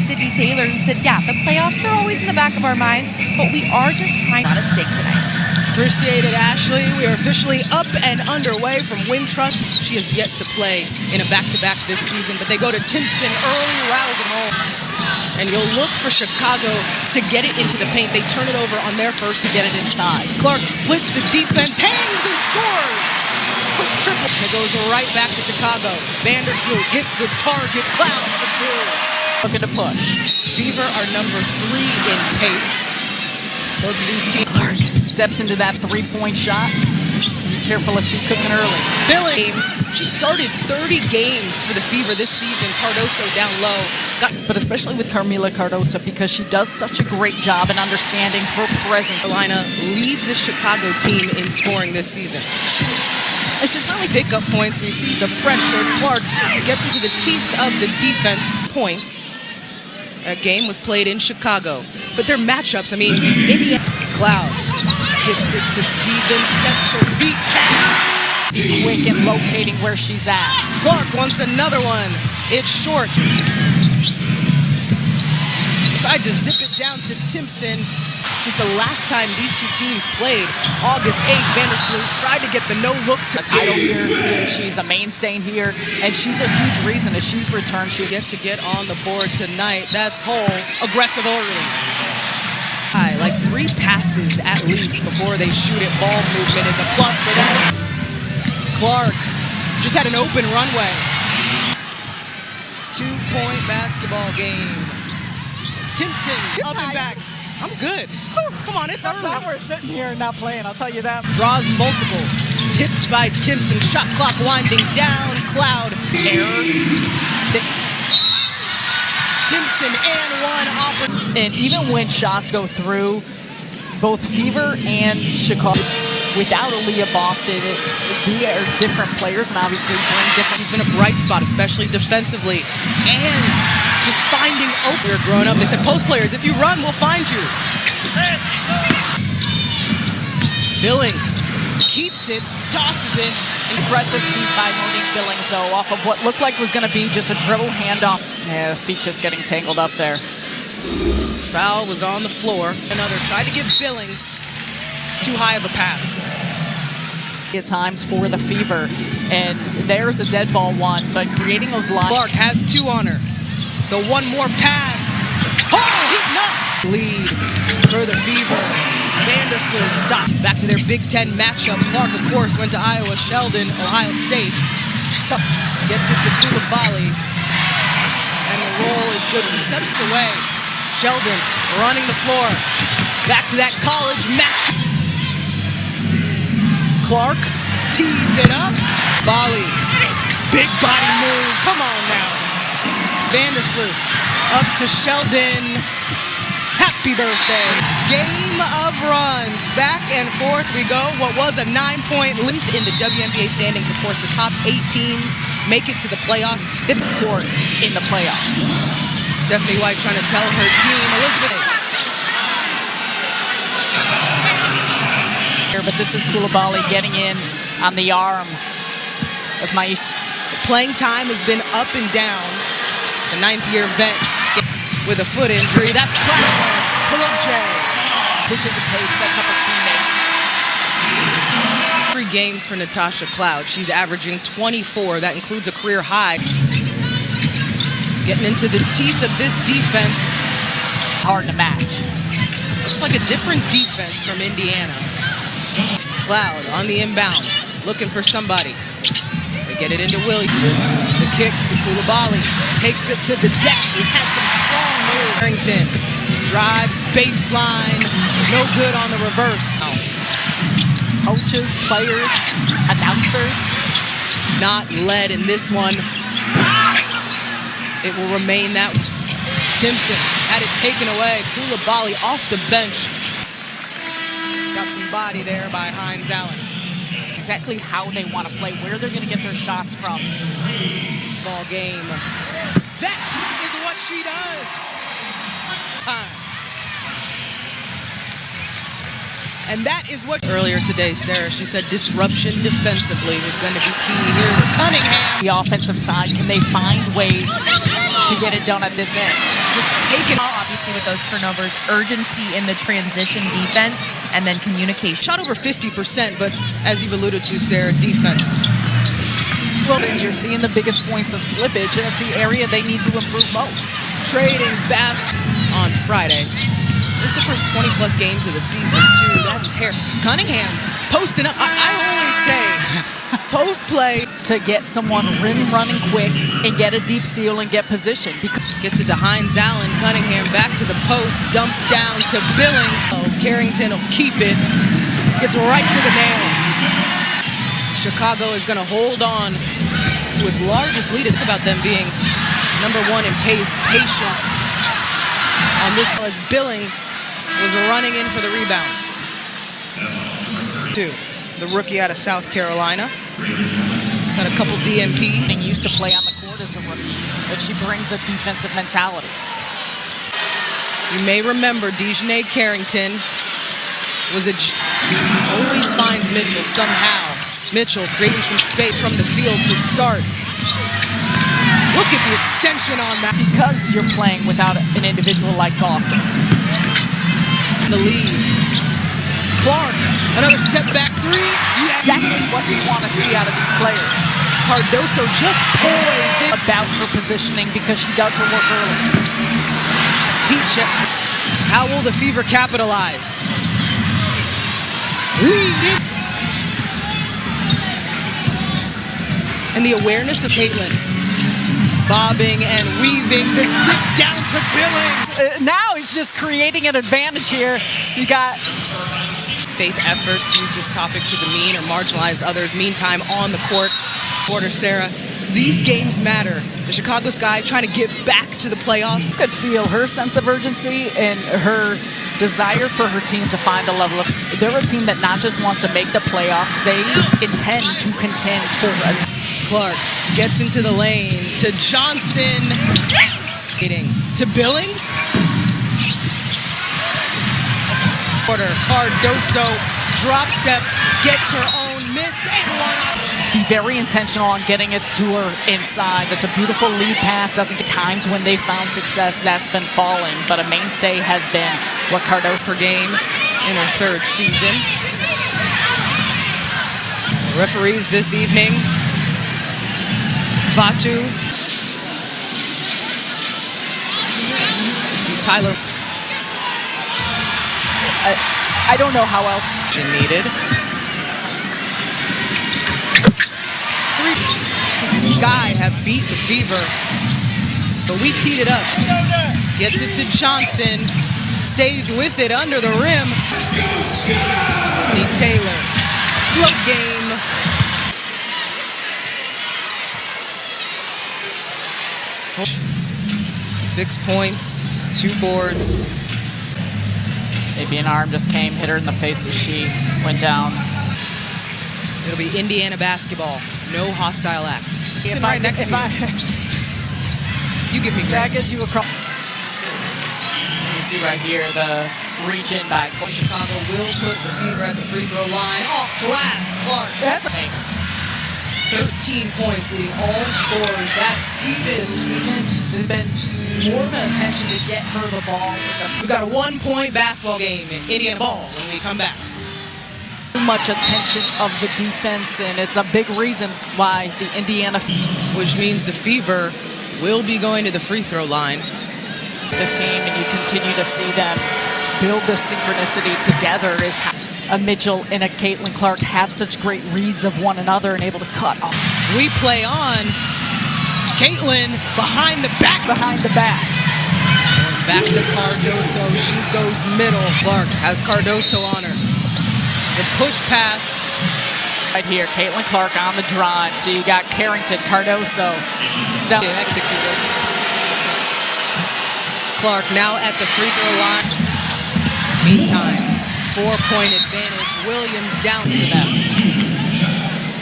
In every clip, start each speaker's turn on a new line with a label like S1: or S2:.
S1: Sydney Taylor, who said, yeah, the playoffs, they're always in the back of our minds, but we are just trying not at stake tonight.
S2: Appreciate it, Ashley. We are officially up and underway from Wintrust. She has yet to play in a back-to-back this season, but they go to Timpson early, rattles it home. And you'll look for Chicago to get it into the paint. They turn it over on their first to get it inside. Clark splits the defense, hangs and scores! Quick triple. It goes right back to Chicago. Vandersloot hits the target. Cloud for two. Looking to push. Fever are number 3 in pace. Both of these teams.
S3: Clark steps into that three-point shot. Careful if she's cooking early.
S2: Billing. She started 30 games for the Fever this season. Cardoso down low.
S3: But especially with Carmela Cardoso, because she does such a great job in understanding her presence.
S2: Carolina leads the Chicago team in scoring this season. It's just really pickup points. We see the pressure. Clark gets into the teeth of the defense. Points. That game was played in Chicago. But their matchups, I mean, Indiana. Cloud skips it to Stevens, sets her feet.
S3: Quick and locating where she's at.
S2: Clark wants another one. It's short. Tried to zip it down to Timpson. Since the last time these two teams played, August 8th, Vandersloot tried to get the no-look to
S3: a title here. She's a mainstay here, and she's a huge reason as she's returned. She
S2: get to get on the board tonight. That's Hull. Aggressive early. Like 3 passes at least before they shoot it. Ball movement is a plus for them. Clark just had an open runway. 2-point basketball game. Timpson up and back. I'm good. Come on, it's early.
S3: We're sitting here and not playing, I'll tell you that.
S2: Draws multiple. Tipped by Timpson. Shot clock winding down. Cloud. Error. Timpson and one offers.
S3: And even when shots go through, both Fever and Chicago, without Aaliyah Boston, they are different players and obviously bring different.
S2: He's been a bright spot, especially defensively. And just finding open. We're growing up. They said, post players, if you run, we'll find you. Billings keeps it, tosses it.
S3: Aggressive feet by Monique Billings, though, off of what looked like was going to be just a dribble handoff. Yeah, feet just getting tangled up there.
S2: Foul was on the floor. Another tried to give Billings too high of a pass.
S3: At times for the Fever, and there's a dead ball one, but creating those lines.
S2: Clark has 2 on her. The one more pass. Oh, heating up. Lead for the Fever. Vandersloot stop. Back to their Big Ten matchup. Clark, of course, went to Iowa. Sheldon, Ohio State. Gets it to Koulibaly. And the roll is good. Some steps away. Sheldon running the floor. Back to that college match. Clark tees it up. Bali. Big body move. Come on now. Vandersloot up to Sheldon. Happy birthday. Game of runs. Back and forth we go. What was a 9-point lead in the WNBA standings. Of course, the top 8 teams make it to the playoffs.
S3: Court in the playoffs.
S2: Stephanie White trying to tell her team. Elizabeth.
S3: But this is Koulibaly getting in on the arm of Maisha.
S2: Playing time has been up and down. The 9th-year vet with a foot injury. That's Cloud. Pull up Jay.
S3: Pushes the pace, sets up her teammates.
S2: 3 games for Natasha Cloud. She's averaging 24. That includes a career high. Getting into the teeth of this defense.
S3: Hard to match.
S2: Looks like a different defense from Indiana. Cloud on the inbound. Looking for somebody. They get it into Williams. The kick to Koulibaly. Takes it to the deck. She's had some strong moves. Harrington drives baseline. No good on the reverse.
S3: Coaches, players, announcers.
S2: Not led in this one. It will remain that. Timpson had it taken away. Koulibaly off the bench. Got some body there by Hines Allen.
S3: Exactly how they want to play, where they're going to get their shots from.
S2: Ball game. That is what she does. Time. And that is what earlier today, Sarah, she said disruption defensively was going to be key. Here's Cunningham.
S3: The offensive side, can they find ways to get it done at this end?
S2: just taken.
S1: Obviously, with those turnovers, urgency in the transition defense, and then communication.
S2: Shot over 50%, but as you've alluded to, Sarah, defense.
S3: Well, and you're seeing the biggest points of slippage, and it's the area they need to improve most.
S2: Trading Bass on Friday. This is the first 20-plus games of the season, too. That's hair. Cunningham posting up. I always say, post play.
S3: To get someone rim running quick and get a deep seal and get position.
S2: Gets it to Hines Allen. Cunningham back to the post. Dumped down to Billings. Oh, Carrington will keep it. Gets right to the nail. Chicago is going to hold on to its largest lead. Think about them being #1 in pace, patient on this as Billings was running in for the rebound. The rookie out of South Carolina. He's had a couple DMP.
S3: And used to play on the court as a rookie, but she brings a defensive mentality.
S2: You may remember Dejanay Carrington always finds Mitchell somehow. Mitchell creating some space from the field to start. Look at the extension on that.
S3: Because you're playing without an individual like Boston.
S2: The lead. Clark, another step back three. Yes.
S3: Exactly what we want to see out of these players.
S2: Cardoso just poised.
S3: About her positioning because she does her work early.
S2: Heat check. How will the Fever capitalize? Lead it. And the awareness of Caitlin. Bobbing and weaving the sit down to Billings.
S3: Now he's just creating an advantage here. You got
S2: faith efforts to use this topic to demean or marginalize others. Meantime, on the court, Sarah, these games matter. The Chicago Sky trying to get back to the playoffs.
S3: Could feel her sense of urgency and her desire for her team to find a level of. They're a team that not just wants to make the playoffs, they intend to contend for a.
S2: Clark gets into the lane to Johnson. To Billings. Cardoso drop step, gets her own miss and one.
S3: Be very intentional on getting it to her inside. That's a beautiful lead pass. Doesn't get times when they found success that's been falling, but a mainstay has been what Cardoso
S2: per game in her 3rd season. Referees this evening. Fatu. See Tyler.
S3: I don't know how else.
S2: Needed. Since the Sky have beat the Fever, but we teed it up. Gets it to Johnson. Stays with it under the rim. Sydney Taylor. Float game. Six points, 2 boards.
S3: Maybe an arm just came, hit her in the face as she went down.
S2: It'll be Indiana basketball. No hostile act.
S3: If
S2: right next to you. You give me grace.
S3: That gives you a cross. You see right here the reach in by
S2: Chicago will put the Fever at the free throw line. Off glass, Clark. 13 points leading all scorers. That's
S3: This
S2: Stevens.
S3: season, there's been more of an attention to get her the ball.
S2: We got a 1-point basketball game in Indiana ball when we come back.
S3: Too much attention of the defense, and it's a big reason why the Indiana.
S2: Which means the Fever will be going to the free throw line.
S3: This team, and you continue to see them build the synchronicity together is how a Mitchell and a Caitlin Clark have such great reads of one another and able to cut off.
S2: We play on. Caitlin behind the back.
S3: Behind the back.
S2: Back to Cardoso. She goes middle. Clark has Cardoso on her. The push pass.
S3: Right here, Caitlin Clark on the drive. So you got Carrington, Cardoso. Down.
S2: Executed. Clark now at the free throw line. Meantime, 4-point advantage. Williams down for them.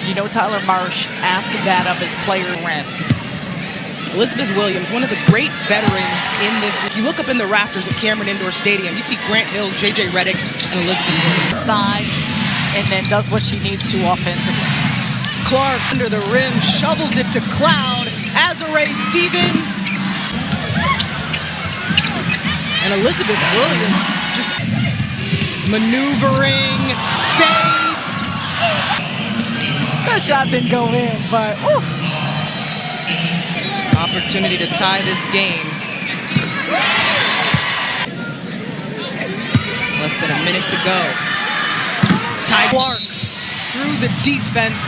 S3: You know Tyler Marsh asked that of his player rent.
S2: Elizabeth Williams, one of the great veterans in this. If you look up in the rafters at Cameron Indoor Stadium, you see Grant Hill, J.J. Redick, and Elizabeth Williams.
S3: Side, and then does what she needs to offensively.
S2: Clark under the rim, shovels it to Cloud. Azarae Stevens. And Elizabeth Williams just maneuvering, feints.
S3: That shot didn't go in, but oof.
S2: Opportunity to tie this game. Less than a minute to go. Ty Clark through the defense,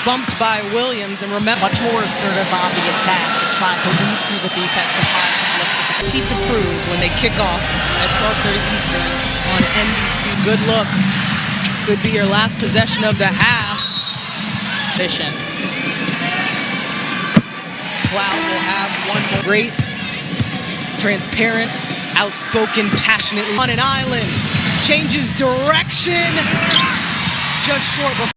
S2: bumped by Williams, and remember,
S3: Much more assertive on the attack and trying to weave through the defense to find some looks at the
S2: T to prove when they kick off at 12:30 Eastern on NBC. Good look. Could be your last possession of the half.
S3: position.
S2: Cloud will have one more. Great, transparent, outspoken, passionate on an island. Changes direction just short before.